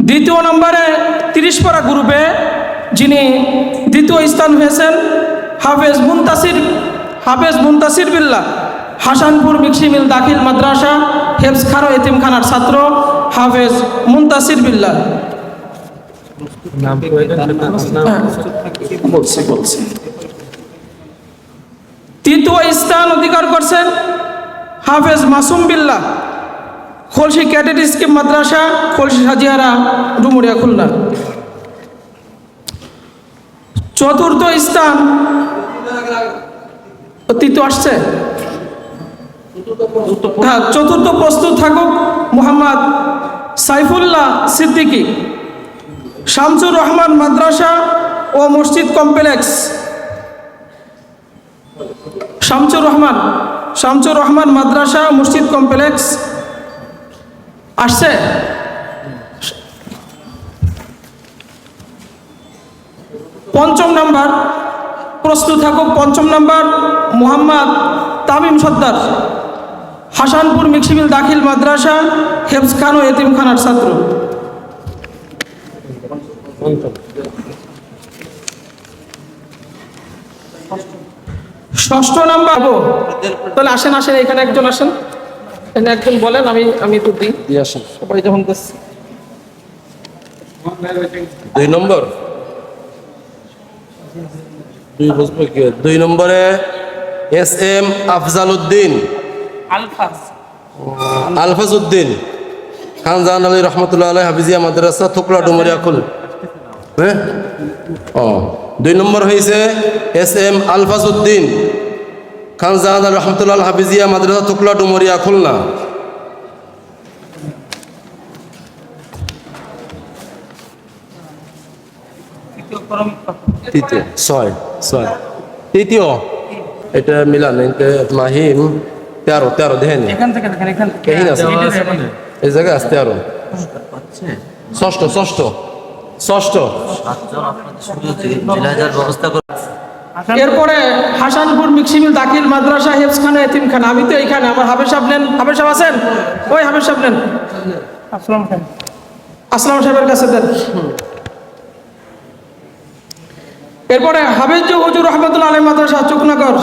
দ্বিতীয় নম্বরে 30 পারা গ্রুপে যিনি দ্বিতীয় স্থান হয়েছেন হাফেজ মুনতাসির বিল্লাহ, হাসানপুর মিক্সি মিল দাখিল মাদ্রাসা হেফজখানা এতিমখানার ছাত্র হাফেজ মুনতাসির বিল্লাহ। বলছি তৃতীয় স্থান অধিকার করছেন হাফেজ মাসুম বিল্লাহ, খলসি ক্যাডেট স্কিম মাদ্রাসা, খলসি সাজিয়ারা, ডুমুরিয়া, খুলনা। চতুর্থ স্থান, তৃতীয় আসছে, হ্যাঁ, চতুর্থ প্রস্তুত থাকুক মোহাম্মদ সাইফুল্লাহ সিদ্দিকী, শামসুর রহমান মাদ্রাসা ও মসজিদ কমপ্লেক্স। শামসুর রহমান মাদ্রাসা মসজিদ কমপ্লেক্স আসছে। পঞ্চম নাম্বার প্রস্তুত থাকুক, পঞ্চম নাম্বার মোহাম্মদ তামিম সর্দার, হাসানপুর মিক্সিমিল দাখিল মাদ্রাসা হেফজখানা ও এতিমখানার ছাত্র। ষষ্ঠ নাম্বার, তাহলে আসেন এখানে একজন আসেন, এখানে একজন বলেন, আমি তো দিই আসেন সবাই যখন দেখছি। 2 নম্বর, 2 নম্বরে SM আফজাল উদ্দিন, আলফাজ উদ্দিন, খানজাহান আলী রহমতুল্লাহ আলাই হাফিজিয়া মাদ্রাসা থুকলা ডুমুরিয়া খুল। হ্যাঁ, 2 নম্বর হয়েছে SM আলফাজ উদ্দিন, খানজাহান আলী রহমতুল্লাহ হাফিজিয়া মাদ্রাসা থুকলা ডুমুরিয়া খুলনা। তৃতীয় এটা মিলান মাহিম 13 দেখেন এই জায়গায় আসতে আরো ষষ্ঠ। এরপরে হাসানপুর মিক্সিমিল দাখিল মাদ্রাসা হেফজখানা এতিমখানা। আমি তো এইখানে, আমার হাফেজ সাহেব নেন, হাফেজ সাহেব আছেন, ওই হাফেজ সাহেব নেন, আসলাম সাহেবের কাছে দেন। এরপরে হাফেজ হুজুর রহমতুল্লাহ আলাইহি মাদ্রাসা চুকনগর,